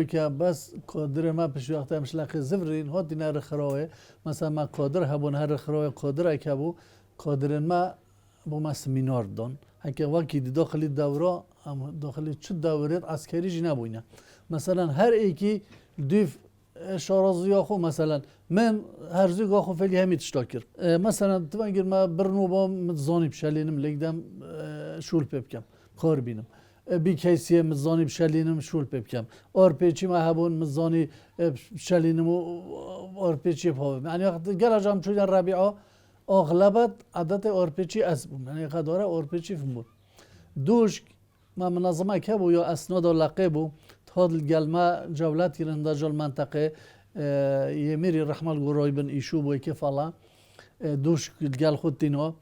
که بس کادر ما پیش وقت امشلاق زفرین هات دینا رخراوه مثلا ما کادر هبون هر رخراوه کادر اکبو کادر ما با ما سمینار دان هک وقتی داخلی دوره داخلی چه دوره عسکری جی نبوینه مثلا هر ایکی دیف شارازی خو مثلا من هر زوج خو فعلی همین تشتاکر مثلا توانگر ما برنو با متزانی بشلینم لقدم شول بکم کار بینم بی کیسیه مزانی بشلینم شول بکم آرپیچی ما هبون مزانی بشلینم و آرپیچی بهایم یعنی وقت گلجام چون ربیعه اغلبت عادت آرپیچی از بوم یعنی قداره آرپیچی فهم بود دوش ما منظمه که بو یا اسناد و لقبو هاد الجلمة جولات يرندا جول منطقة يميري رحمة القراي بن إيشو بوي كفالا دوش الجال خدتينو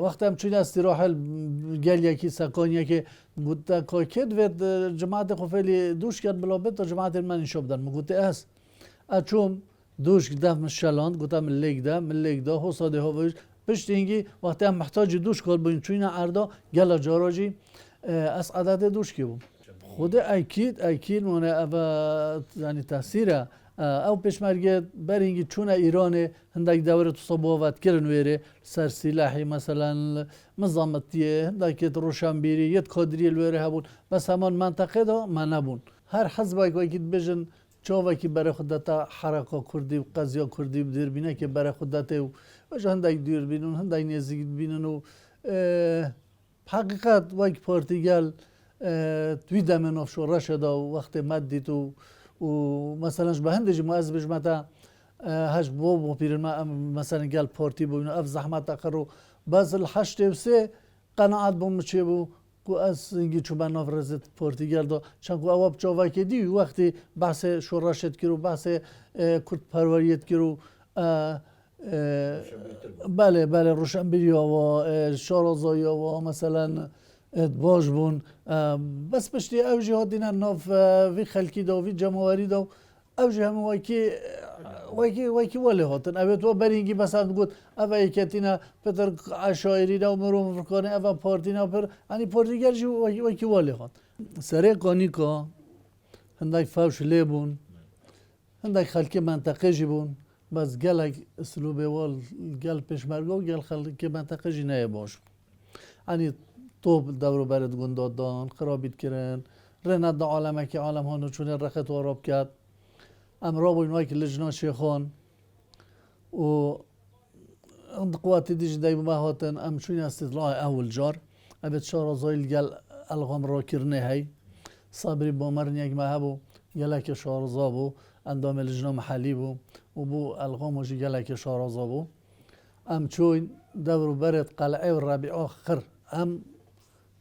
وقتها مشينا استراحة الجال يكي سكان يكي قلت كاكيد ويد جماعة خفيلي دوش كان بلا بيت جماعة المن يشوفدن قلت أس أشوم دوش قدام الشلان قلت من الليك ده هو صادي هو بشتينجي وقتها محتاج دوش كل بين شوينا عرضه جال جاراجي أس عدد دوش كيبو خود اکید مونه اوه یعنی تاثیره او پیشمرگه برینگی چون ایران هندک دوره تصابوات کردن ویره سر سلاحی مثلا مزامتیه هندک روشنبیری یت کادری الویره هبون بس همان منطقه دا ما نبون هر حزب اکید بجن چاوه که برای خودتا حرکا کردی و قضیه کردی بدیر بینه که برای خودتا و هندک دیر بینن هندک نزدیک بینن و حقیقت وقت پارتیگل توی دمن آف شورا شده و وقت مدی تو و مثلا به هندج معز بجمتا هش بو پیرن ما مثلا قال پارتی بو اف زحمت اخرو باز الحشت وسه قناعت بو مچه بو کو از اینگی چوبان نفرزت پارتیگل دا چون کو اواب چاوا که دی وقتی بحث شورا شد کرو بحث کرد پروریت کرو بله روشنبیری و شارازایی و مثلا باش بون بس پشتی اوجی ها دینا ناف وی خلکی دا وی جماوری دا اوجی همه وایکی والی هاتن اوه تو برینگی مثلا گود اوه ایکتینا پتر عشایری دا و مروم فرکانه اوه پارتینا پر یعنی پارتیگر جی وایکی والی هات سره قانی که هندک فوش لی بون هندک خلکی منطقه جی بون بس گلک اسلوبه وال گل پشمرگا و گل خلکی منطقه جی نه باش یعنی توب دورو برد گندادان خرابید کردن رند عالمه که عالم ها نچونه رخت و عرب کرد امرا با اینوایی که لجنا شیخان و اند قوات دیج دایب ما هاتن امشونی استطلاع اول جار ابد شار زایل گل الغام را کرنه هی صبری با مرنی اگ ما هبو گلک شارزا بو اندام لجنا محلی بو و بو الغام وجی گلک شارزا بو امچون دورو برد قلعه و ربیع آخر ام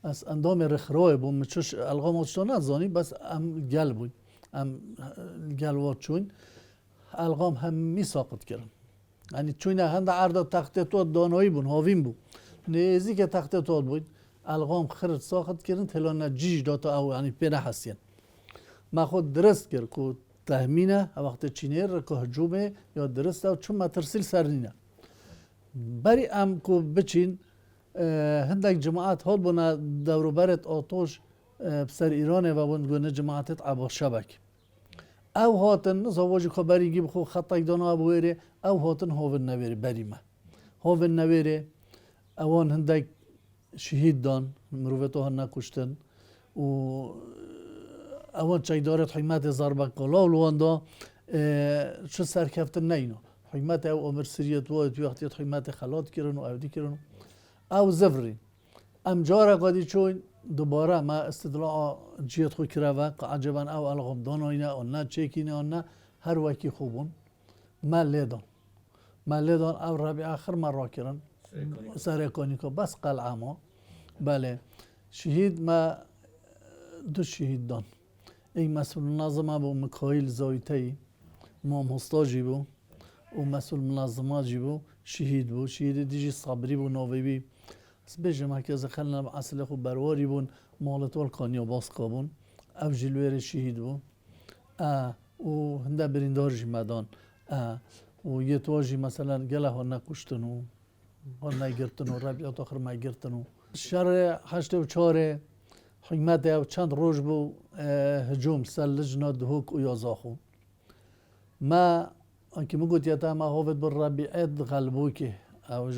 از اندام رخروی بوم مچش الغام وچتون نزانی بس ام گل بود ام گل وات چون الغام هم می ساقط کردن یعنی چون هند عرض تخت تو دانایی بون هاوین بود نیزی که تخت تو بود الغام خرد ساقط کردن تلان جیج داتا او یعنی پنه حسین ما خود درست کرد که تهمینه وقت چینیر که هجومه یا درست او چون ما ترسیل سرنینه بری ام کو بچین هندک جماعت هات بنا دورو برت آتوش بسر ایرانه و بون گونه جماعتت عبا شبک او هاتن زواج خبری گی بخو خطک دانا بویره او هاتن هاون نویره بریمه هاون نویره اوان هندک شهید دان مروفتو هن کشتن و اوان چای دارت حیمت زربک قلا و لوان دا چه سرکفتن نینو حیمت او عمر سریت وقتی وقتی حیمت خلات کرن و اودی کرن او زفری ام جارا قادی چون دوباره ما استدلاع جیت خو کراوه که عجبا او الغم داناینا و نه چکینه و نه هر وکی خوبون ما لیدان او ربی آخر ما را کرن سرکانی که بس قلعه ما بله شهید ما دو شهید دان این مسئول منظمه بو مکایل زایتایی مام هستاجی بو و مسئول منظمه جی بو شهید دیجی صبری بو ناوی بی بجم هکذا خلنا اصل خو برواری بون مالت والکانی و باس کابون او جلویر شهید بو و هنده بریندار جی مدان و یه تواجی مثلا گله ها نکشتنو ها نگرتنو ربیات آخر ما گرتنو شهر 84 حکمت او چند روز بو هجوم سر لجنه دهوک و یازاخو ما انکی مگوت یتا ما هوت بر ربیعت غلبوکه او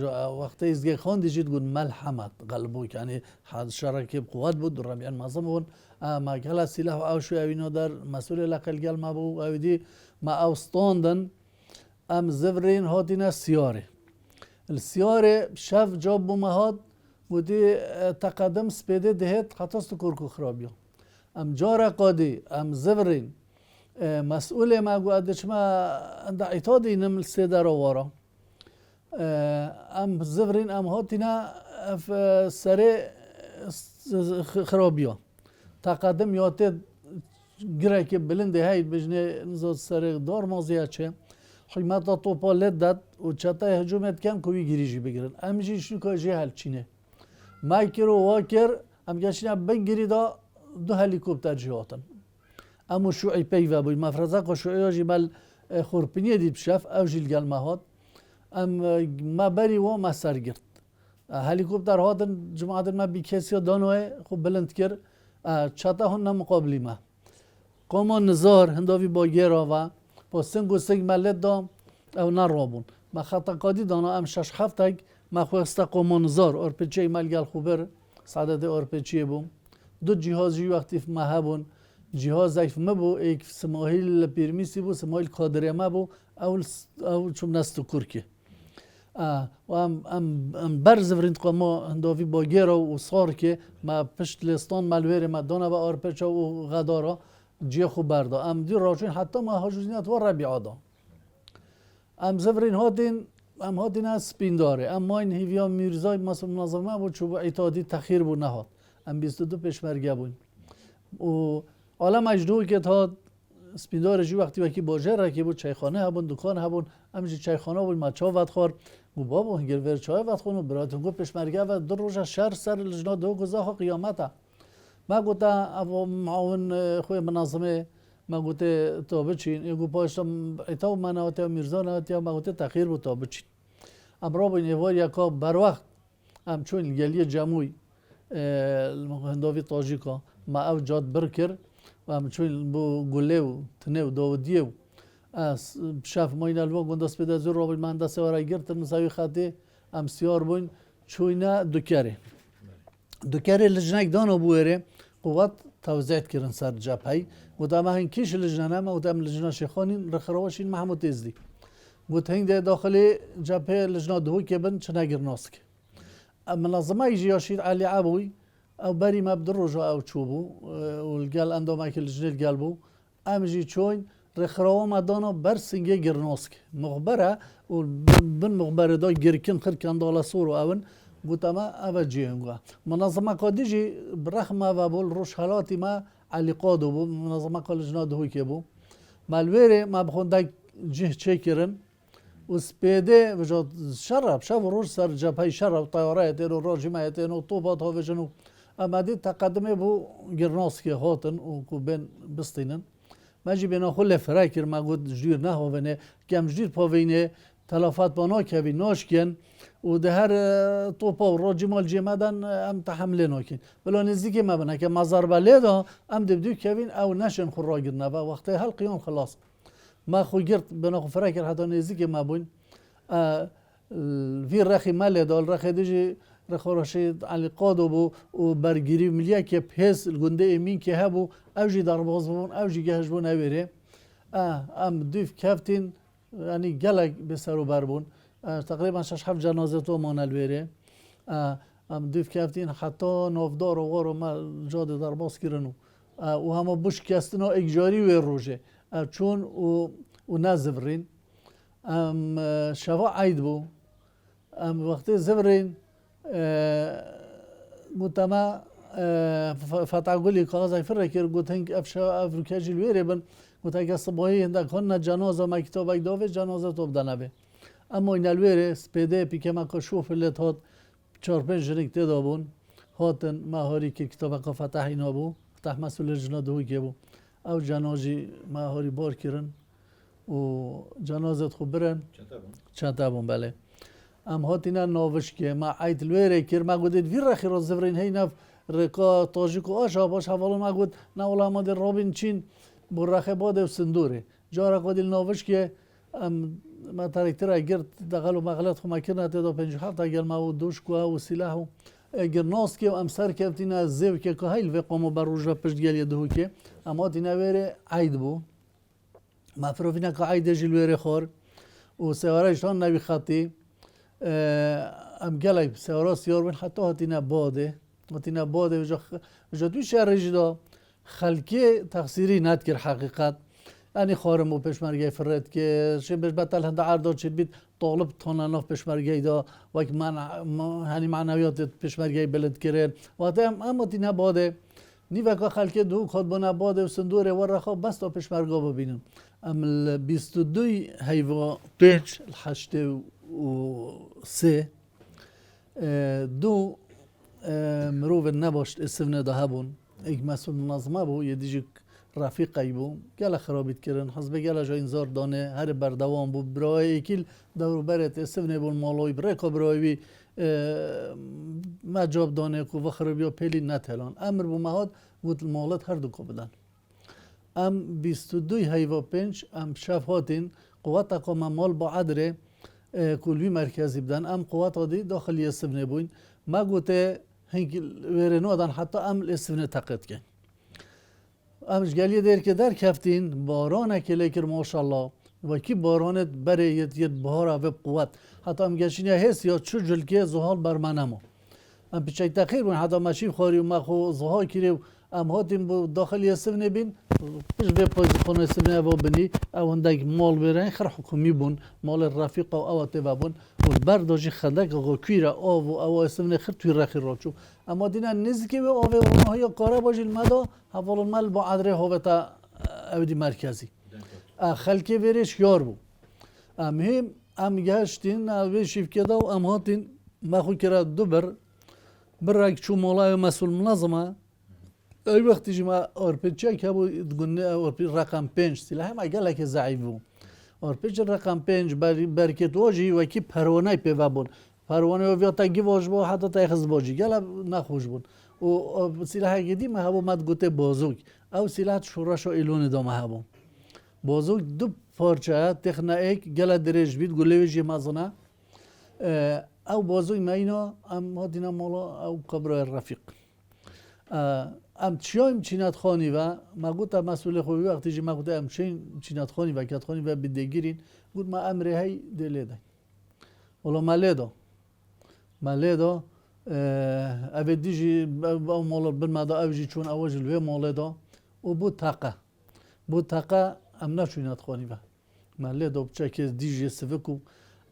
وقتی ازگی خوندی جید گون ملحمت غلبوک یعنی حد شرکه قوت بود ربیعت معظم بود ما کلا سلاح او شو اوینو در مسئول لقل گل ما بو او دی ما اوستاندن ام زفرین هاتینا سیاره السیاره شف جاب بو مهاد بودی تقدم سپیده دهت خطاست کرکو خرابیو ام جارا قادی ام زفرین مسئول ما قادش ما عند اعتادی نمل سيدر وورا ام زفرين ام هاتنا في سري خرابيا تقدم ياتي گره که بلنده هاید بجنه نزاد سر دار مازیه چه حکمت توپا لدد و چطای هجومت کم کوی گریجی بگیرن امیجی شنو که جه هل چینه مایکر و واکر ام گشنه بنگیری دا دو هلیکوپتر جهاتن امو شوعی پیوه بوی مفرزه که شوعی جمال خورپینی دید بشف او جیل گل مهاد ام ما بری و ما سر گرد هلیکوپتر هاتن جماعت ما بی کسی دانوه خوب بلند کرد چطا هن مقابلی ما قوما نزار هنداوی با گیرا و با سنگ و سنگ ملت دام او نرابون ما خطا قادی دانا ام شش هفتگ ما خواسته قوما نزار ارپچه ایمال گل خوبر سعادت ارپچه بوم دو جهازی وقتی مهبون جهاز ضعیف مبو ایک سماهیل پیرمیسی بو سماهیل کادره مبو او چوم نستو کرکی و ام برز ورند قوما هنداوی با گیرا و صار که ما پشت لستان ملویر ما دانا و ارپچه و غدارا جی خوب بردا ام دی راجون حتی ما هاجوزینات و ربیعه دا ام زفرین هاتین از سپین داره ام ما این هیویا میرزای مثلا منظمه بود چوب اعتادی تخیر بود نهاد ام 22 پشمرگه بود و عالم اجدوی که تا سپین داره جو وقتی وکی باجه را که بود چایخانه هبون دکان هبون همینجی چایخانه بود ما چا ود خور و بابا هنگر ور چای ود خون و براتون گو پشمرگه و دو روز شهر سر لجنا دو گذاه قیامته ما گوتا او معاون خوی منظمه ما گوته تا بچین یگو پاشتم ایتاو مناوتی و میرزان آتی ما گوته تخیر بود تا بچین امرا با نیوار یکا بر وقت ام چون گلی جموی هنداوی تاجیکا ما او جاد برکر و ام چون بو گله و تنه و داودیه و شف ما این الوا گنداس پیدا زور رابط مهندسه وارای گرتن مساوی خطی ام سیار بوین چوینا دکره لجنک دانو بویره قوت توزیعت کردن سر جبهه و دام هنگ کیش لجنه ما و دام لجنه شیخانین رخرواشین محمود تزدی و هنگ ده داخل جبهه لجنه دهو که بن چه نگر ناسک منظمه ایجی یاشید علی عبوی او بری مبدر رجا او چوبو و الگل اندامه که لجنه الگل بو امجی چوین رخروا مدانا بر سنگه گرناسک مخبره و بن مخبره دا گرکن خرکن دالا سور و اون گوتما اوجی هنگا منظمه قادیجی برخمه و بول روش حالاتی ما علی قادو بو منظمه قالجنا دهوی که بو مالویره ما بخونده جه چه کرن و سپیده وجود شرب شب و روش سر جبهه شرب طیاره ایتین و راجمه ایتین و طوبات ها وجنو اما دی تقدمه بو گرناس که هاتن و کو بین بستینن مجی بنا خل فرای کر ما گود جدیر نه هونه کم جدیر پاوینه تلافات بانا که بی ناشکن و ده هر توپا و راجمال جمدن ام تحمله ناکن ولی نزدیک ما بنا که مزار بله دا ام دبدو که بین او نشن خور را گرنه و وقتی هل قیام خلاص ما خو گرد بنا خو فرای کر حتی نزدیک ما بون وی رخی ماله دال رخی دیجی رخورشید علی قادو بو و برگیری ملیا که پس گنده امین که هبو اوجی درباز بون اوجی گهج بون اویره ام دوف کفتین یعنی گلک بسرو بربون تقریبا 6-7 جنازه تو مانل بره ام دوف کفتین حتی نافدار و غار و ما جاده درباز کرنو و همه بوش کستنا اگجاری و روژه چون و نزفرین ام شوا عید بو ام وقتی زفرین گوتما فتح گلی کاغذ فرق کرد گوت هنگ افشا افریقا جلویره بن گوت اگه صبحی هندک هن جنازه ما کتاب اگه داوه جنازه توب دنبه اما این الویره سپیده پیکه ما که شوف لت هات 4-5 جنگ تدابون هاتن ماهاری که کتاب اگه فتح اینا بو فتح مسئول جنا دوی که بو او جنازی ماهاری بار کرن و جنازت خوب برن چند بون بله ام هاتینا ناوش که ما عید الویره کر ما گودید ویر رخی را زفرین هی نف رکا تاجیک و آشا باش حوالا ما گود نولا ما در رابین چین برخه باده و سندوره جارا قدیل نوش که ما ترکتر اگر دقل و مغلط خو مکنه تا 57 اگر ما و دوش کو و سلاح و اگر ناس که ام سر کفتین از زیو که که هیل و قوم بر روز پشت گلی دهو که اما دینا وره عید بو ما فروفینا که عید جلوه خور و سوارایشان نبی خطی ام گلای سوارا سیار بین حتی هاتینا باده وجا توی شهر جدا خلکی تقصیری ندکر حقیقت یعنی خارم و پشمرگی فرد که شبش بطل هنده عرداد شد بید طالب تانا ناف پشمرگی دا وک هنی معنویات پشمرگی بلد کرن وقتی اما تی نباده نیوکا خلکی دو خود با نباده و سندوره و رخوا بس تا پشمرگا ببینم ام 22 هیوا 5 83 دو مروف نباشت استفنه ده هبون ایک مسئول منظمه بو یه دیجی رفیقی بو گله خرابیت کردن حزب گله جا انذار دانه هر بردوام بو برای ایکیل دور برت استفنه بون مالوی برکا برای مجاب دانه کو و خرابیا پیلی نتهلان امر بو مهاد بود مالت هر دو کو بدن ام 22 هیوا 5 ام شفاتین قوات اقامه مال با عدره کلوی مرکزی بدن ام قوات دی داخلی استفنه بوین ما گوته هنگ ورنو دان حتی ام استفنه تقید کن امش گلیه دیر که در کفتین بارانه که لیکر ماشالله و کی بارانت بره یه بهار و قوت حتی ام گشینه هست یا چو جلکه زحال برمانمو ام پیچه تخیر بون حتی مشیف خاری و مخو زحال کری ام هاتیم با داخلی استفنه بین پیش به پایز خانه استفنه با بینی او هندک مال برن خر حکومی بون مال رفیق و اوته بون و برداشی خندک آقا کویره آو و او استفنه خر توی رخی راچو اما دینا نزدیکی به آوه اونها یا کارا باجیل مدا حوال المال با عدره هاوتا اودی مرکزی خلکی ویرش یار بو هم ام گشتین اوه شیف کده و ام هاتین مخو کرا دو بر چو مالای مسئول منظمه ای وقتی جمع آرپیچه که بو دگونه آرپیچ رقم 5 سلاح هم اگه لکه ضعیف بو آرپیچ رقم 5 برکت واجی و کی پروانه پیو بون پروانه و ویاتا گی واج بو حتی تا اخز باجی گل نخوش بون و سلاح گدی ما هبو مد گوته بازوک او سلاح شورش و ایلون دام هبو بازوک دو پارچه تخنه ایک گل درج بید گلویجی مزنه او بازوک ما اینا ام ها دینا مالا او قبر رفیق ام چیایم چینت خانی و ما گوتا مسئول خوبی وقتی جی ما گوتا ام چینت خانی و کت خانی و بدگیرین گوت ما امره های دلی دای ولی مالیدا اوه دیجی او مالا برمادا اوجی چون اوجی لوی مالیدا و بود تاقه ام نشوینت خانی و مالیدا بچه که دیجی سفکو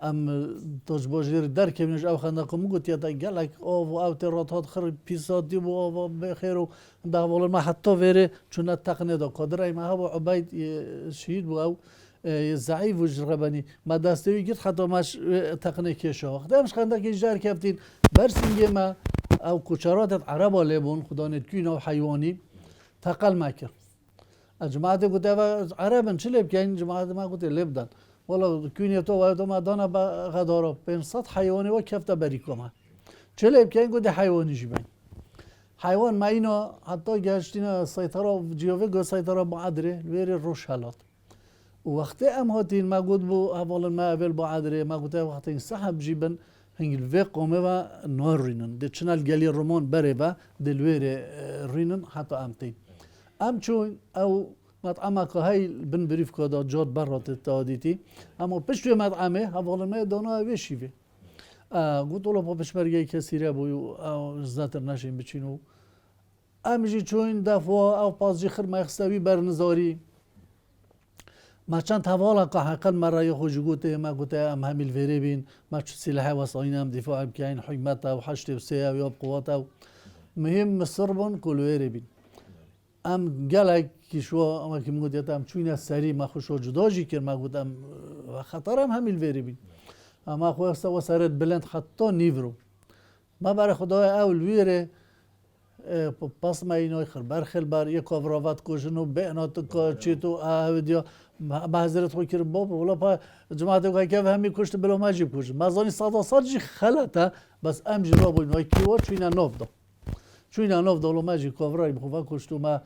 ام تاج باجیر در کمینش او خنده کمو گوت یا تا گلک او تراتات خر پیسادی بو او بخیر و داوال ما حتی وره چون تقنه دا قادر ما هوا عبید شهید بو او ضعیف و جربانی ما دستوی گیت حتی ماش تقنه کشه وقت امش خنده که جار کفتین برسینگه ما او کچرات عربا لبون خدا نتکین او حیوانی تقل مکر جماعت گوته عربن چه لب که جماعت ما گوته لبدن والا کونی تو وارد ما دانا با غدارا 500 حیوانی و کفته بریکوما چه که این گوده حیوانی جیبین حیوان ما اینا حتی گشتینا سایتارا جیوه گو سایتارا معدره ویری روش حالات و وقتی ام هاتین ما گود بو اولا ما اول معدره ما گوده وقتی این صحب جیبن هنگل وی قومه و نار رینن ده چنال گلی رومان بره و دلویر رینن حتی امتین ام چون او مطعمه که های بن بریف کادا جاد برات تادیتی اما پشت مطعمه حوالا ما دانا ویشیوه گوت اولا پا پشمرگی کسی را بویو او زنتر نشین بچینو امجی چون دفعه او پازجی خر مخستوی برنزاری ما چند حوالا که حقل مرای خوش گوته ما گوته ام همیل ویره بین ما چو سلاح واساین هم دفاع هم که این حکمت و حشت و سیه و یاب قوات و مهم مصر بون کلویره بین ام گلک کشوا اما که میگوید ام چون سری ما خوشو جداجی کرد ما گفتم خطرم همیل وری بین اما خواسته و سرت بلند حتی نیورو ما برای خدای اول ویره پس ما اینای خبر خلبر یک کاوراوت کوشنو بهنات کا چیتو اودیا با حضرت خو کرد باب ولا پا جماعت که همی کشت بلا ماجی کش مازانی صدا صدجی خلطه بس ام جرا بو اینای کی و چینا نوب چون آنها دولو ماجی کاورای بخواه کشتو ما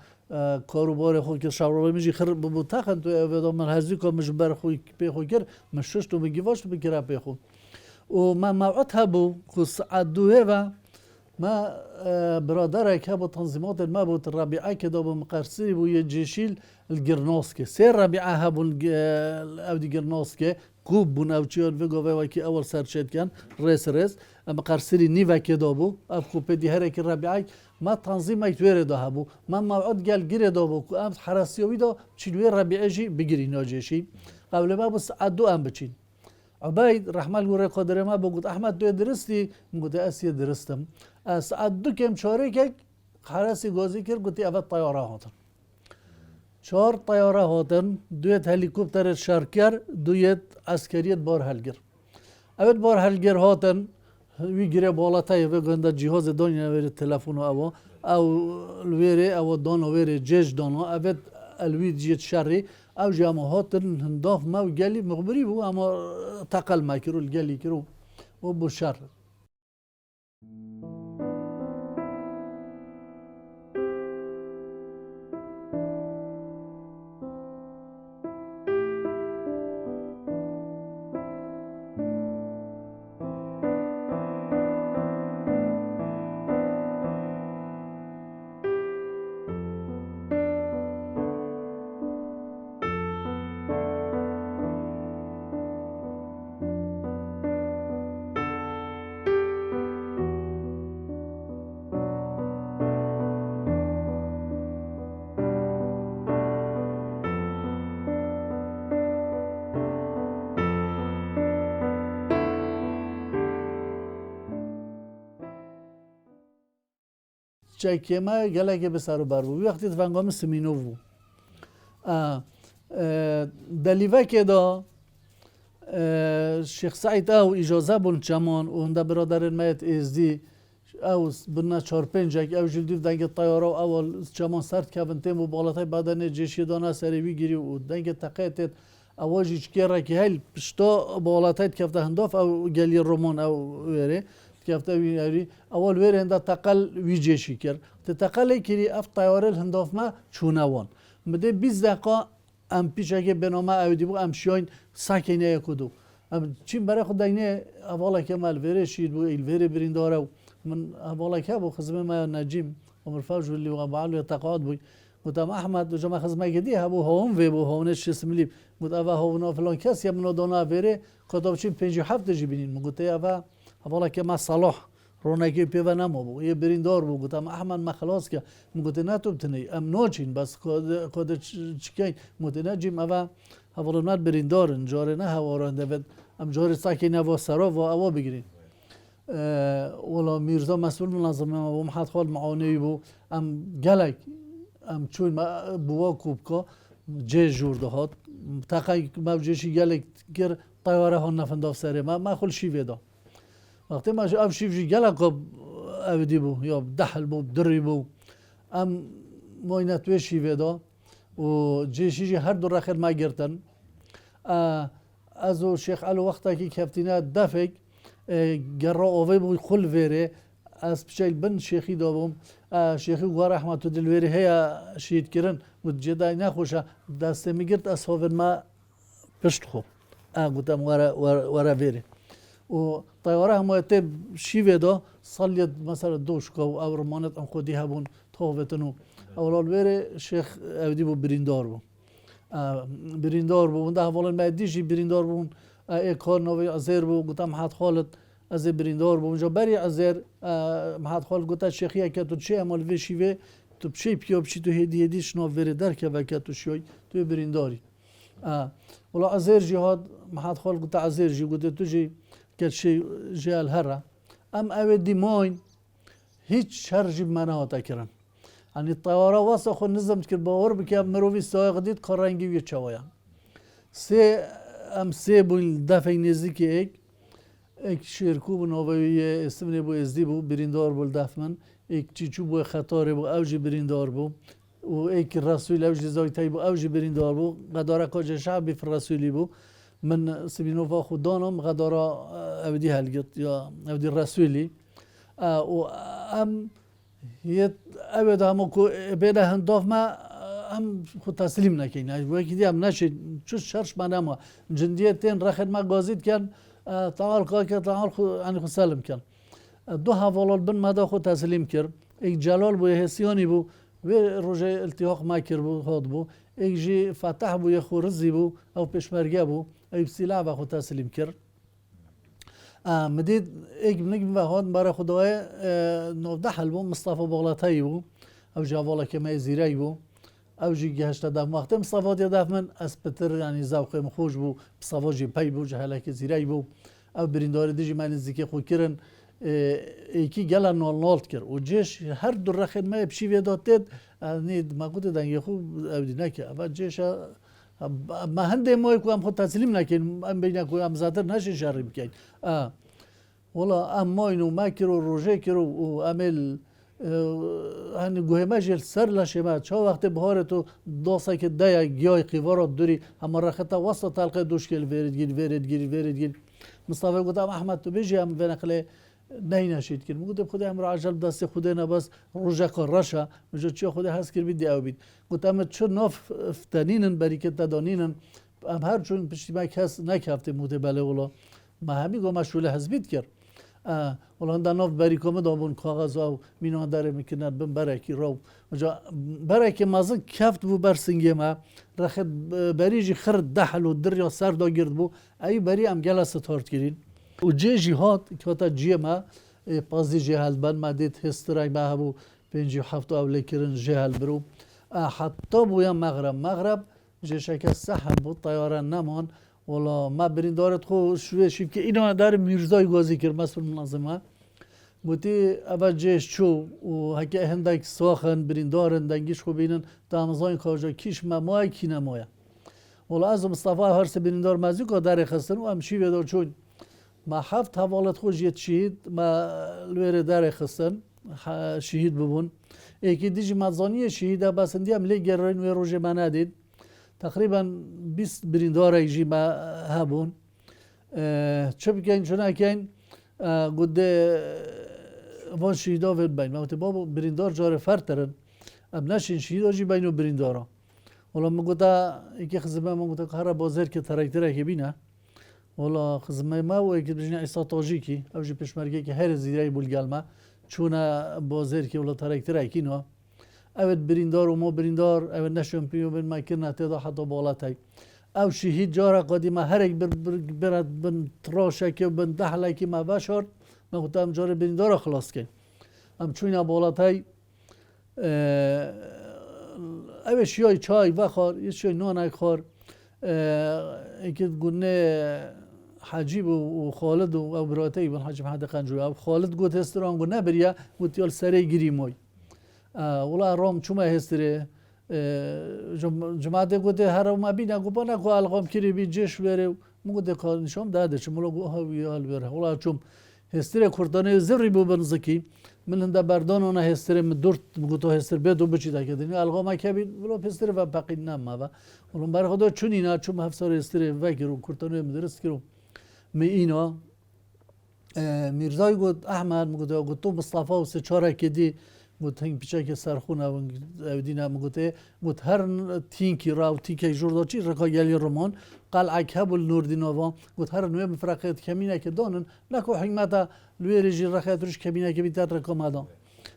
کاروبار خود که شورای میجی خر بمتاخن تو اودا من هزی که مش بر خوی پیخو کر مشش تو بگیواش تو بگیره پیخو و ما موعد هبو خص عدوه و ما برادرك هبو تنظيمات ما بو الرابعه كده بمقرسي بو يجيشيل الجرنوسكي سير رابعه هبو اودي جرنوسكي كوب بون اوچيون فيغو وكي اول سرشت كان ريس مقرسي نيفا كده بو اف كوبي دي هرك الرابعه ما تنظيم يتوير ده هبو ما موعد قال جري ده بو ام حراسيوي ده تشيلوي الرابعه جي بجري ناجيشي قبل ما بس عدو ام بچين عبيد رحمه الله قدر ما بقول احمد تو درستي قلت اسي درستم ساعت دو کم چاره که خراسی گازی کرد گویی اول طیاره هاتن 4 طیاره هاتن دویت هلیکوپتر شرکر دویت عسکریت بار هلگر اول بار هلگر هاتن وی گره بالاتای و گنده جهاز دنیا وری تلفن او الویره او دانو وری جش دانو اول الوی جیت شری او جامو هاتن هنداف ما گلی مخبری بو اما تقل ما کرو گلی کرو و بو شر چکیما گله به سر و بر بود وقتی تفنگام سمینو بود دلیوه که دا شیخ سعید او اجازه بون چمان و هنده برادرین مایت ازدی او بنا 4-5 او جلدیف دنگ طیاره اول چمان سرد کبن تیم و بالاتای بدن جشی دانه سریوی گیری و دنگ تقیتت اواجی چکیره که هل پشتا بالاتای کفته هنداف او گلی رومان او ویره کفته ویری اول ویره هنده تقل ویجشی کرد تقل کری اف طیاره هنداف ما چونوان مده 20 دقیقه ام پیشه که بنامه اودی بو ام شاین ساکنه یکودو ام چیم برای خود دینه اولا که مال ویره شید بو ایل ویره برینداره من اولا که بو خزمه ما نجیم عمر فوج اللي وقعوا له تقاعد بو قلت احمد جماعه خزمه جدي هبو هون و بو هونش اسم لي قلت ابا هون فلان کس یا منو دونا ویره کتاب چیم 57 جیبینین قلت ابا اولا که ما صلاح رونقی پیو نمو بو یه بریندار بو گفتم احمد ما خلاص که گفت نه تو بتنی ام نوچین بس کد چکین متنجیم اوا حوالات بریندار جاره نه هوارنده و ام جاره ساکی نوا سرا و اوا بگیرین ولا میرزا مسئول منظمه و محمد خالد معانی بو ام گلک ام چون بوا کوبکا جه جور دهات تقای موجشی گلک گر طیاره ها نفنداف سره ما خل شیوه دا وقتی ما ام شیفجی گله که اودی بو یا دحل بو دری بو ام موینت و شیوه دا و جیشی هر دو رخل ما گرتن از شیخ علو وقتا که کفتینه دفک گره آوه بو خل ویره از بچه بن شیخی دا بوم شیخی گوه رحمت و دلویره هیا شید کرن و جدای نخوشه دسته میگرد از هاون ما پشت خو گوتم ورا ویره و طیاره همایته شیوه دا صلیت مثلا دوشکا و او رمانت ام خودی هبون تاوتنو اولال ویره شیخ اودی بو بریندار بو بریندار بو ده اولان مدیشی بریندار بون کار نوی عزیر بو گفتم محمد خالد از بریندار بو اونجا بری عزیر محمد خالد گفت شیخیه که تو چه عمل وی شیوه تو چه پیاب چی تو هدیه شناف ویره در که وکت تو شوی تو برینداری ولا عزیر جهاد محمد خالد گفت عزیر جی گفت تو جی که شی جال هره ام اودی ماین هیچ شرجی منها تکرن یعنی طیاره واسه خود نظم کرد باور بکیم مروی سایق دید کارنگی وی چوایا سه بون دفعه نزدیک ایک شیرکو بو نوی استمنی بو ازدی بو بریندار بو دفمن ایک چیچو بو خطاره بو اوجی بریندار بو و ایک رسول اوجی زایتای بو اوجی بریندار بو قداره کاج شعبی فر رسولی بو من سبینوفا خودانم قداره اودی هلگت یا اودی رسولی و ام یه اوید همو که بینه هنداف ما هم خود تسلیم نکنین وقتی دیم نشید چوش شرش من اما جندیتین رخت ما گازید کن تعال که تعال خو سلم کن دو حوالات بن مدا خود تسلیم کرد ایک جلال بو حسیانی بو و روزه التحاق ما کرد بو خود بو ایک جی فتح بو یه خورزی بو او پشمرگه بو ای سلاح و خود تسلیم کرد مدید ایک نگم و هاد برای خدای نوده حل بو مصطفى بغلطایی بو او جوالا که ما زیرایی بو او جی گهشت دفت وقتی مصطفى دی دفت من اسپتر یعنی ذوق مخوش بو مصطفى جی پی بو جهلا که زیرایی بو او بریندار دیجی من نزدیکی خو کرن ایکی گلا نال کرد و جیش هر دو رخت ما بشی ویداتید نید ما گفت دنگی خوب اودی نکه و جیش ما هنده مای کو هم خود تسلیم نکن ام بین کو هم زادر نشین شر بکن والا ام ماینو ما کرو روزه کرو و عمل هنی گوه ماجل سر لشه ما چه وقت بهار تو داسه که دیا گیای قیوارات دوری هم رخت وسط تلقی دوشکل ورد گیر مصطفى گفتم احمد تو بیجی هم بنقله نه نشید کرد میگم خدا امر عجل دست خدا نباس روزه کار رشه میگه چی خدا هست کرد بید او بید گفتم چه ناف فتنینن بریکت دانینن ام هر چون پشتیما کس نکفته موده بله ولا ما همین گم مشغول حزبیت کرد ولی هنده ناف بریکم دامون کاغذ او مینان داره میکنند بم برکی رو مجا برکی مازن کفت بو برسنگی ما رخت بریجی خرد دحل و دریا سر دا گرد بو ای بری ام گله ستارت گیرین و جه جهاد که تا جه ما پازی جهال بن ما دید هسترای ما هبو 57 اولی کرن جهال برو حتی بویا مغرب جه شکل سحب بود طیاره نمان ولی ما بریندارت خو شوی شیف که اینا داره میرزای گازی کرد مسئول منظمه گوتی اول جهش چو و هکه هندک ساخن بریندارن دنگیش خو بینن دامزاین کاجا کیش ما مای کی نمایا ولی از مصطفى هر سه بریندار مزی که داره خستن و هم شی بدار چون ما هفت حوالت خوش یت شهید ما لویر داره خستن شهید ببون ایکی دیجی مزانی شهید بسندی هم لی گرین و روژه من ندید تقریبا 20 بریندار ایجی ما هبون چه بکن چون اکن گوده وان شهیدا ود بین وقتی بابا بریندار جار فرترن ام نشین شهیدا جی بینو بریندارا ولی مگودا ایکی خزمه مگودا که هر بازر که ترکتره که بینه ولی خزمه ما و ایکی بجنه ایسا تاجیکی او جی پشمرگی که هر زیرای بولگلمه چونه بازر که ولی ترکتره که نو اوید بریندار و ما بریندار اوید نشون پیو بین ما کرنه تیدا حتی بالاتای او شهید جارا قدیمه هر یک برد بن تراشه که بن دحله که ما بشارد ما گفتم جار بریندار خلاص کن ام چونه بالاتای اوید شیای چای بخور یه شیای نانک خور اینکه گونه حجیب و خالد و براتی بن حجم حد قنجوی او خالد گفت هستران گفت نبریا گفت یال سری گیری موی ولی رام چومه هستره جماعت گفت هر ما بینا گفت نه کو القام کری بی جش بره مگه کار نشام داده چه مولا گفت ها ویال بره ولی چوم هستره کردانه زری بو بنزکی من هنده بردان آنها هستره مدرت گفت هستر بدو بچی دکه دنی القام کبی ولی هستره و باقی نم و ولی برای خدا چون اینا چون هفسر هستره وگرو کردانه مدرس کرو می اینا میرزای گفت احمد گفت تو مصطفى و سه چهار کدی گفت هنگ پیچه که سرخونه و دینا گفت هر تینکی راو تینکی جوردا چی رکا گلی رمان قلعه کبل نوردیناوا گفت هر نوع مفرقت کمینه که دانن نکو حکمتا لوی رژی رخت روش کمینه که بیتر رکا مدان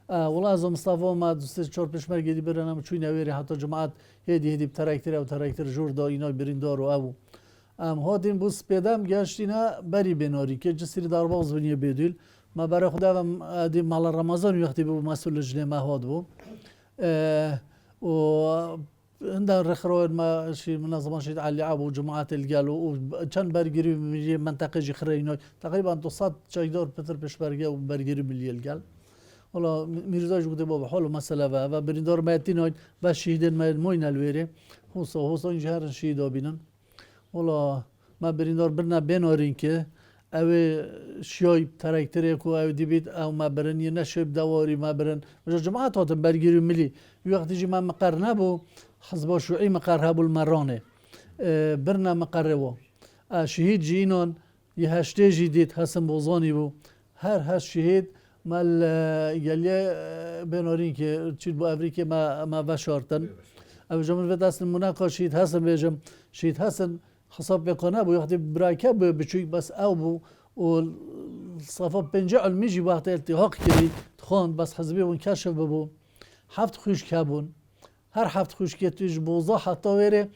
ولی از مصطفى ما سه چهار پشمرگی دی برنم چوی نویری حتی جماعت هدی ترکتر و ترکتر جوردا اینا بریندار و او هادین بوس پیدام گشتینا بری بناری که جسری درواز بنیه بدیل ما برای خدا و دی مال رمضان وقتی به مسئول لجنه ما هاد بو و عندنا رخروان ما شي منظمه شي علي عبو جماعات الجالو وكان برجري من منطقه جخرينو تقريبا 200 شايدور بتر بشبرجه وبرجري مليال قال والله ميرزاج بده بابا حلو مساله و بريندور ماتينو باش شهيدن ما موين الويري هو جهر شهيدا بينن والله ما بريندور برنا بينورين که اوه شیای ترکتره کو او دیبید او ما برن یه نشب دواری ما برن مجا جماعت هاتم برگیری ملی وقتی جی ما مقر نبو حزب شوعی مقر هبو المرانه برنا مقر و شهید جینان یه هشته جی دید حسن بوزانی بو هر هشت شهید مال گلیه بنارین که چیز با افریقا ما وشارتن او جمعه و دست مناقشه شهید حسن بیشم شهید حسن حساب بکنه بو وقتی براکه بچوی بس او بو و صفا پنجه علمی جی وقت التحاق کردی خان بس حزبی اون کشف ببو هفت خوش کبون هر هفت خوش که توش بوزا حتی وره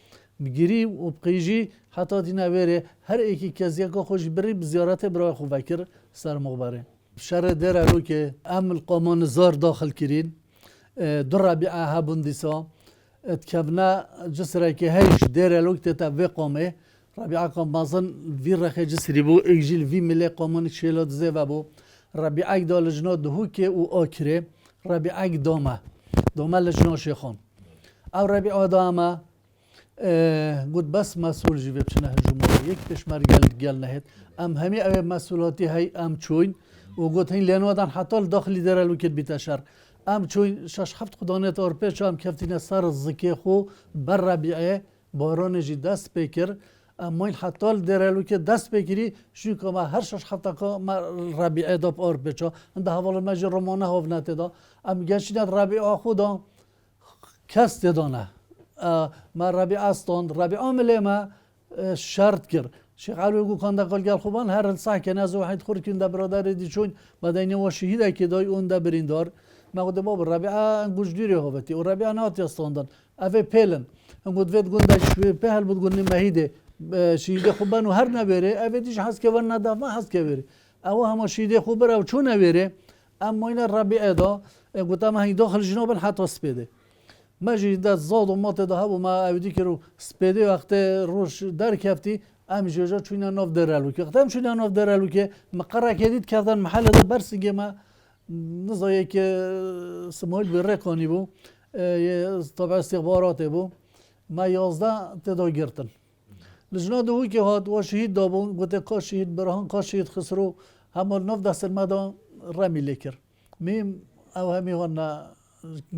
بگیری و بقیجی حتی دینا وره هر ایکی کسی که خوش بری بزیارت برای خو فکر سر مغبره شر در رو که عمل قامان زار داخل کرین در ربیعه هبون دیسا اتکبنا جسره که هیچ در رو که تبوی قامه ربیعه قام بازن وی رخ جسری بو اجیل وی ملی قامان شیلات زیو بو ربیعه دال جنا دهو که او آکره ربیعه دامه لجنا شیخان او ربیعه دامه گود بس مسئول جیوه بچنه جمهوری یک پشمر گل نهید ام همی او مسئولاتی های ام چوین و گود هین لینوادن حتی داخلی در الوکت بیتشر ام چوین شش هفت خدانیت ارپیچ هم کفتین سر زکی خو بر ربیعه باران جی دست بکر ام این حتی در الوکت دست بکری شو که ما هر شش هفته که ما ربیعه داب ارپیچا انده حوالا مجر رومانه هاونته دا ام گشتینت ربیعه خدا کست دانه ما ربیع استان ربیع عامله ما شرط کرد شیخ علوی گو کنده قل گل خوبان هر الصح که نزو وحید خور کنده برادر دی چون بدینه و شهیده که دای اون ده بریندار ما گفت باب ربیع انگوش دیری هوتی و ربیع ناتی استاندن اوه پیلن انگوت وید گنده شوی پهل بود گنده مهیده شهیده خوبان و هر نبره اوه دیش حس که ورنه دفعه حس که بره او همه شهیده خوب بره و چون نبره اما این ربیع دا گفت اما هنگ داخل جنوبن حتی سپیده ماجی دست زاد و مات ده و ما اودی که رو سپیده وقت روش در کفتی ام جوجا چوینا ناف درالو که وقتی ام چوینا ناف درالو که مقرر کردید کردن محل ده برسیگه ما نزایه که سمایل بره کنی بو طبعا استخبارات بو ما 11 تدا گرتن لجنا دوی که هات و شهید دابون گوته کا شهید برهان کا شهید خسرو همال ناف دست المدا رمی لیکر میم او همی هانا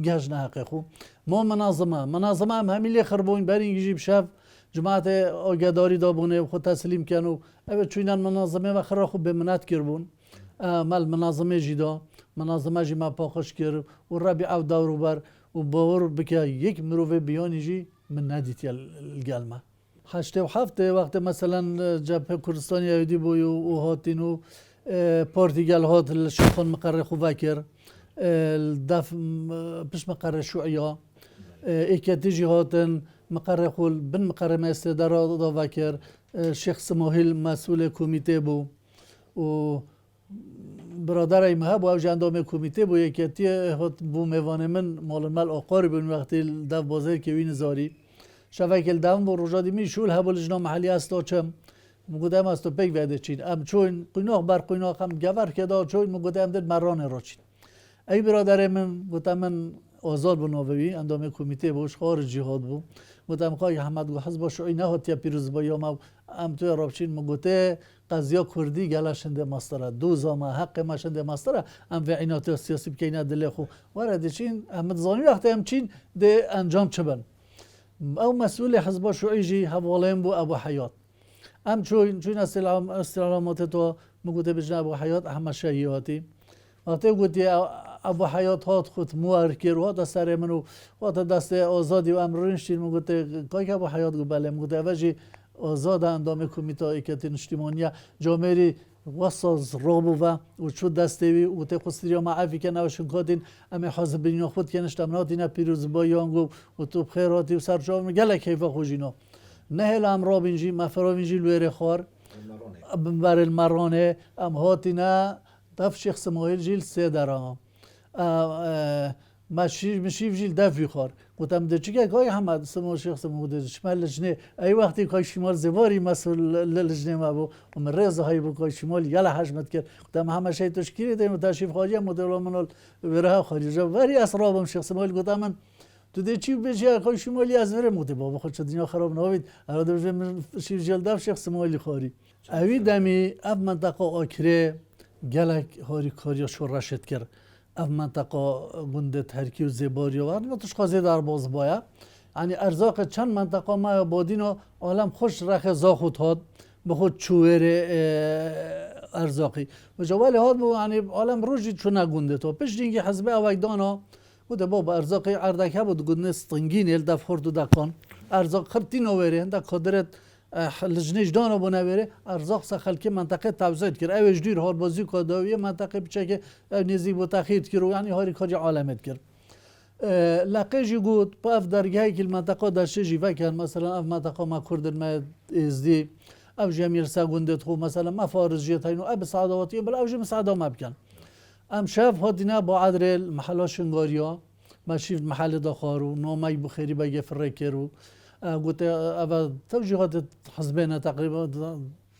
گهج نهاقه خو ما منظمه هم همیلی خربوین برین گیجیب شف جماعت آگهداری دابونه خود تسلیم کنو اوه چوینان منظمه و خرا خوب بمنت کربون مال منظمه جیدا منظمه جی ما پاخش کرد و ربیع او دورو بر و باور بکه یک مروه بیانی جی من ندیتی الگلمه هشته و هفته وقت مثلا جبهه کردستانی ایدی بوی و هاتین و پارتیگل هات الشيخون مقرر خوفاكر الدف بش مقرر شوعية ايكاتيجي هاتن مقرر خول بن مقرر ما استدارة ضفاكر الشيخ سماهيل مسؤول كوميتي بو و برادرای مهب و جندام کمیته بو یکیتی هات بو میوان من مال مال آقاری بون وقتی دف بازار که وین زاری شفاکل دام بو رجادی می شول هبول جنا محلی است چم مقدم است و پیک وده چین ام چون قیناق بر قیناق هم گور که دا چون مقدم دل مران را چین ای برادر من گفتم من آزاد بناوی اندام کمیته بوش خارج جهاد بو گفتم خواهی حمد گو حزب شوی نهات یا پیروز با یا ما ام توی رابچین مگوته قضیه کردی گلاشنده ماستره دو زما حق ماشنده ماستره ام و عینات سیاسی بکینه دل خو وارد چین احمد زانی وقتی ام چین ده انجام چبن او مسئول حزب شوی جی حوالیم بو ابو حیات ام چون استعلامات تو مگوته بجن ابو حیات احمد شهیاتی وقتی گویی ابو حیات هات خود موارکر و دست سر منو و دست آزادی و امرینشتین مگوته که ابو حیات گو بله مگوته وجی آزاد اندام کمیته ایکتی نشتیمانیا جامعی وساز رابو و چود دستوی و ته خستریا معافی که نوشن کادین اما حاضر بینیا خود که نشتمناتی نه پیروز با یانگو و تو بخیراتی و سرجام گله کیفا خوجینا نه الام رابینجی مفراوینجی لویر خار بر المرانه ام هاتینا دف شیخ سمایل جیل سه درام مشیف جیل دفی خار گفتم ده چیکه کای حمد سمایل شیخ سمایل شمال لجنه ای وقتی کای شمال زواری مسئول لجنه ما بو و من رضا های بو کای شمال یلا حجمت کرد گفتم همه شی تشکیل دیم تشریف خواهی مدل منال بره خارجه وری اسرابم شیخ سمایل گفتم من تو ده چی بچه کای شمالی از وره موده بابا خود دنیا خراب نوید اراده بچه من شیف جلدف شیخ سمایلی خاری اوی دمی اف منطقه آکره گلک هاری کاریا شور رشد کرد اف منطقه گنده ترکی و زباری و نتوش خازی در باز باید یعنی ارزاق چند منطقه ما بادین و عالم خوش رخ زاخود هاد به خود چویر ارزاقی و جوالی هات بو یعنی عالم روزی چون نگونده تو پیش دینگی حزب اوک دانا بوده بابا ارزاقی اردک بود گونه استنگین ال دفخور دو دکان ارزاق خرتی نووره هنده قدرت لجنش دانا بو نووره ارزاق سخلکی منطقه توزیع کرد اوش دیر هار بازی کادویه منطقه بچه که نزدیک بو تخیید کرد یعنی هاری کاج عالمت کرد لقیجی گود با اف درگاهی که المنطقه داشته جیوه کن مثلا اف منطقه ما کردن ما ازدی او جمیر ساگونده خو مثلا ما فارز جیت هینو اب سعادواتی بل او جم سعادا ما بکن ام شاف هادینا با عدل محلا شنگاریا ما شیفت محل دخارو نومای بخیری بگه فرکرو قلت اول توجيهات حزبنا تقريبا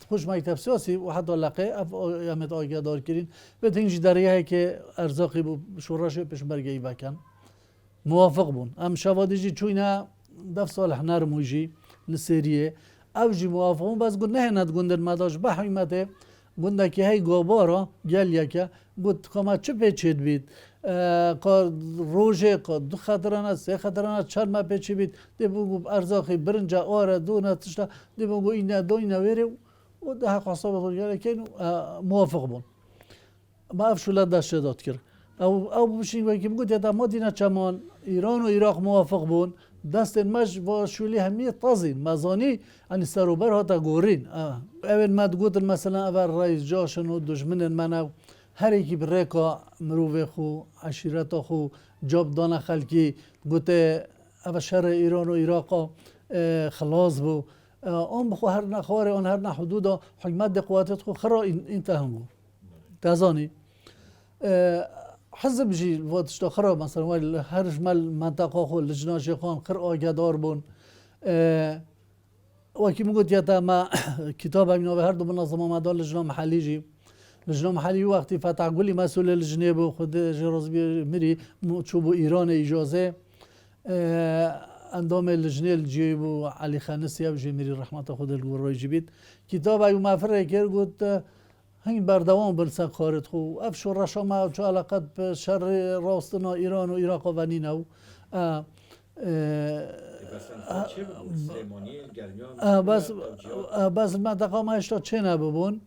خوش مكتب سياسي وحتى لقي اف يامت آگه دار کرین به تنجی دریه که ارزاقی بو شورش پیشمرگی بکن موافق بون ام شوادیجی چوینا دف صالح نار موجی لسریه اوجی موافقون بس گفت نه ند گندن مداش به حیمته گنده که هی گابارا گل یکه گفت کما چه پیچید بید روزه دو خطرانه سه خطرانه چند ما پیچی بید دی بگو ارزاقی برنجا آره دو نتشتا دی بگو اینا دو اینا ویره و ده حق حسابه خود که موافق بون ما افشولت داشته داد کرد او بشین و که بگوید ما دینا چمان ایران و عراق موافق بون دست مش با شولی همیه تازین مزانی یعنی سروبر ها تا گورین اول ما گفتن مثلا اول رئیس جاشن و دشمن منو هر یکی برکا مروه خو عشیرت خو جاب دانه خلکی گوته اول شر ایران و عراق خلاص بو اون بخو هر نخواره اون هر نحدود حکمت قواتت خو خرا انتهنگو تازانی حزب جی وقتش خراب مثلا هرش مال منطقه خو لجنه شيخان خر آگدار بون وکی میگوید یا ما کتاب همینو به هر دو منظمه مدار لجنه محلی جی لجنه محلی وقتی فتح گلی مسئول لجنه بو خود جرازبی میری چوبو ایران اجازه اندام لجنه الجی بو علی خانسی و جمیری رحمت خود الگوروی جبید کتاب ایو مفره کرد گفت هنگ بردوام بلسا کارت خو افشو رشا ما چو علاقت به شر راستنا ایران و عراق و نینو بس منطقه ما اشتا چه نببون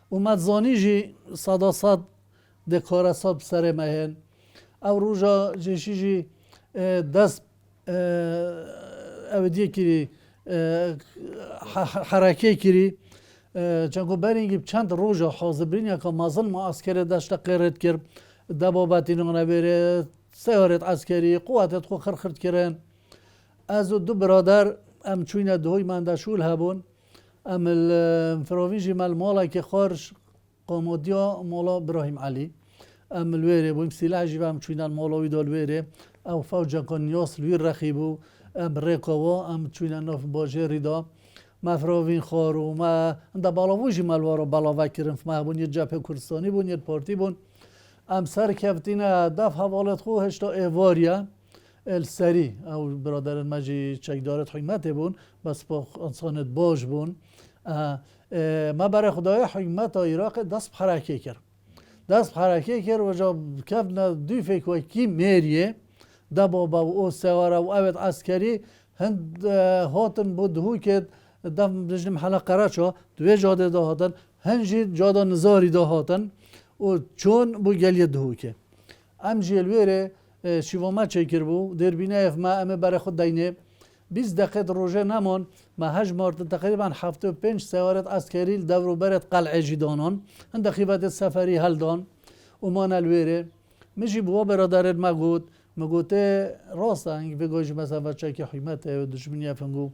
اومد زانی جی صدا صد دکاره صد سر مهن او روژا جیشی جی دست اودیه کری حرکه کری چون برینگی چند روزا حاضرین یا که مازن ما عسکری داشت قرد کرد دبابتی نبره سیارت عسکری قوتت خو خرخرد کردن از دو برادر ام چوینه دوی من داشول هبون ام فراویجی مال مالا که خارج قامودیا مالا ابراهیم علی ام الویره بویم سلاح جیب ام چوینه مالوی دال ویره او فوجا کنیاس لویر رخیبو ام ریکاوا ام چوینه ناف باجه ریدا مفراوین خارو ما انده بالاویجی مالوارو بالاوه کرن ما بون یه جبهه کردستانی بون یه پارتی بون ام سر کفتینه دف حوالت خو هشتا ایواریا السری او برادران مجی چکدارت حکمت بون بس با انسانت باش بون ما برای خدای حکمت عراق دست حرکه کرد دست حرکه کرد و جا کفنا دوی فکر کی میریه دبابا و او سواره و اوید عسکری هند هاتن بود هو که دم رجل حلقه قرچا دوی جاده دا هاتن هنجی جاده نزاری دا هاتن و چون بو گلیه دهو که ام جلویره شیواما چکر بو در بینه اف ما امه برای خود دینه 20 دقیقه روزه نمان ما هج مارت تقریبا 75 سوارت عسکری دورو برت قلعه جدانان هند خیبت سفری هلدان و ما نلویره میشی بوا برادرت مگوته راسته انگ بگویش مثلا بچه که حکمت و دشمنی افنگو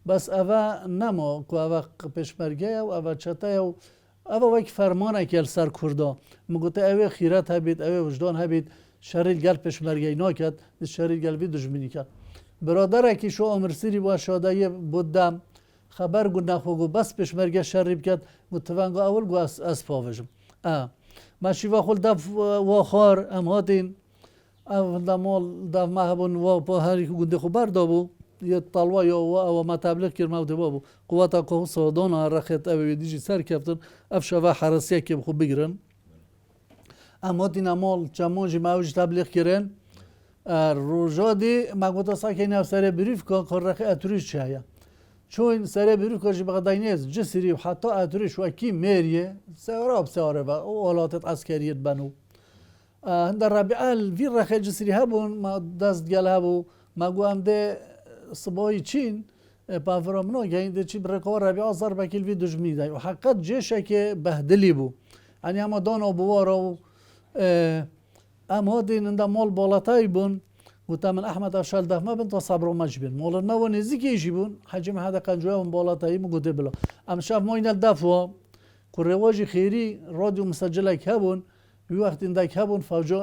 بس اوه نما که اوه پشمرگه و اوه چته و اوه وک فرمانه که سر کرده مگوته اوه خیرت هبید اوه وجدان هبید شریل گل پشمرگه ناکد شریل گل بی دشمنی کرد برادره که شو عمر سیری با شادایی بودم خبر گو نخوگو بس پشمرگه شریب کرد متفنگو اول گو از پاوشم ما شیوا خول دف واخار ام هاتین او دمال دف محبون و پا هری که گنده خو بردابو یه طلوه یا و ما تبلیغ کرد موده بابو قوات که سادان رخت اوی دیجی سر کفتن افشا حراسیه که بخو بگیرن اما دین امال چمانجی موج تبلیغ کردن روزا دی مگوتا ساکن افسر بریف که رخ اتریش چه چون سر بیرو کجی بقداینیز جسری و حتی اتریش و کی میریه سواره بسواره و ولاتت عسکریت بنو هندر ربیعال وی رخی جسری هبون ما دست گل هبو ما گوام ده صبای چین پافرامنو گینده چی برکار ربیع آزار بکیل وی دجمی دای و حقیقت جشه که بهدلی بو یعنی اما دانا بوارا و اما دین انده مال بالاتای بون گوتا من احمد اشال دفمه بن تا صبر و مجبن مال نو نزدیکی ایشی بون حجم هذا کنجوه من بالاتایی مو گوته بلا ام شاف ما این الدفوا کرواجی خیری رادیو مسجله هبون وی وقت اندک هبون فوجا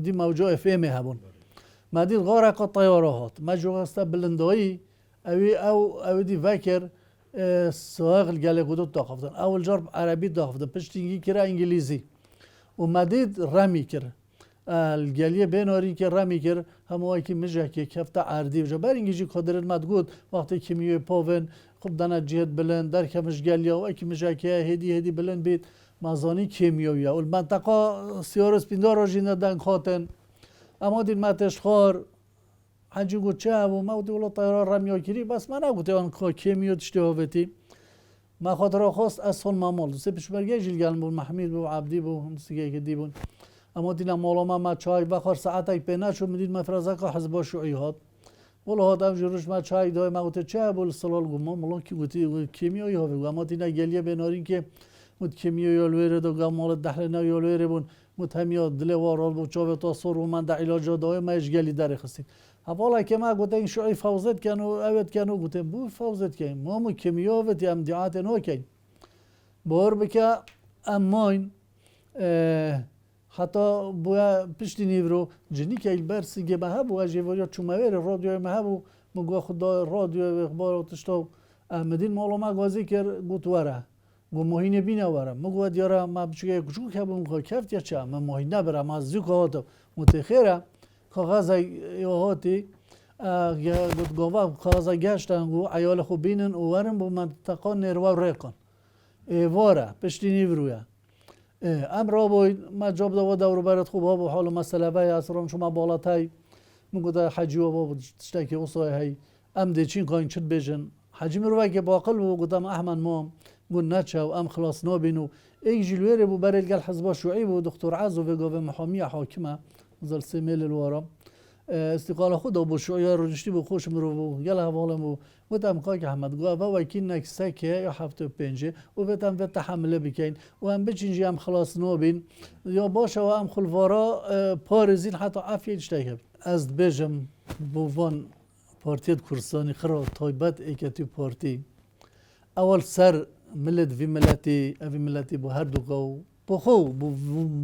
دی موجا اف ام هبون ما دید غارق الطيارات ما جو استا بلندایی او دی فکر سواق الجالي قدود داخفتن اول جرب عربي داخفتن پشتینگی کرا انگلیزی و ما دید رمی کر الجاليه بينوري كي رامي كر هم واي كي مجا كي كفتا عردي وجا بارنجي قدر المدقود وقت كيميو بوفن خب دانا جهد بلند در كمش جاليا واي كي مجا كي هدي بلند بيت مازاني كيميويا والمنطقه سيورس بيندار جينا دان خاتن اما دين ما تشخار حنجي قلت شاب وما ودي والله طيران رميو كري بس ما نقول تيوان كيميو تشتهوفتي ما خاطر خواست اصلا ما مال سيبش برجع جيل قال بو محمد بو عبدي بو نسيجي كدي بون اما دینا مولاما ما چای بخور ساعتی پناه شو میدید مفرزه که حزب شیوعی هات ولی هات هم جروش ما چای دای ما گفت چه بول سلال گم مولا کی گفتی کیمیایی ها بگو اما دینا گلیه بنارین که مت کیمیایی الویره دو گام مال دهل نه الویره بون مت همیا دل وارال بو چاو تا سر و من د علاج دای ما اش گلی در خستید حوالا که ما گفت این شیوعی فوزت کنو اوت کنو گفت بو فوزت کن ما مو کیمیا و تی ام دیات نو کن بار بکه اماین حتی بویا پشتی نیورو جنی که البرسی که به هبو اجیوریا چومویر رادیو مهبو مگو خدا رادیو اخبار تشتو احمدین مالو ما گازی کر گوت وره گو ماهینه بینه وره مگو دیاره ما بچه کجو که بون کفت یا چه ما ماهینه برم از زیک هاتو متخیره کاغذ هاتی گوت گاوا کاغذ گشتن گو عیال خو بینن اورم بو منطقه نروا ریقان واره پشتی نیورویا امرا باید ما جاب دو دور برات خوب ها و حال مسئله بای اصرام شما بالاتای مگوده حجی و با تشتکی اصای هی ام دی چین کاین چد بیجن حجی مروی که باقل و گفتم احمد مام گون نچه و ام خلاص نابینو ای جلویره بو برای الگل حزبا شوعی و دکتر عزو و گاوه محامی حاکمه زل سیمیل الوارم استقال خود و شوعی رو جشتی بو خوش مرو بو یلا حوالم و گفتم که احمد گوه و وکی نکسکه یا 75 و بتم به تحمله بکن و هم بچینجی هم خلاص نابین یا باشه و هم خلوارا پارزین حتی عفیه جتاکه از بیجم بوان پارتیت کورسانی خرا تایبت ایکتی پارتی اول سر ملت وی ملتی بو هر دو گو بو خو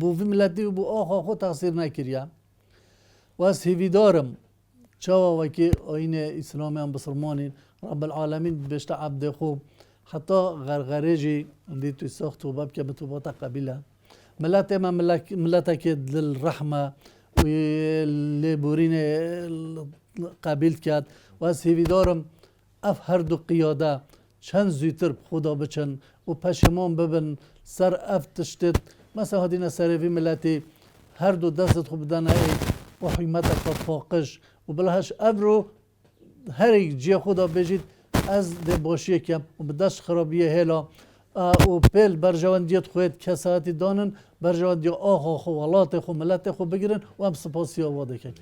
بو وی ملتی و بو آخا خو تقصیر نکریا و از هیویدارم چاوا وکی آین اسلام هم بسرمانین رب العالمین بشت عبد خوب حتی غرغرجی اندی توی ساخت و باب که بطوبات قبیله ملت ما ملت که دل رحمه و لبورین قبیل کرد و از هیویدارم اف هر دو قیاده چند زیتر خدا بچن و پشمان ببن سر اف تشتت مثلا هدینا سروی ملتی هر دو دست خوب دانه و حیمتك فاقش و بلهش ابرو هر یک جی خدا بجید از ده باشیه کم و بدش خرابیه هلا و پیل برجواندیت خوید کساتی دانن برجواندی آخا خو ولات خو ملت خو بگیرن و هم سپاسی آواده کن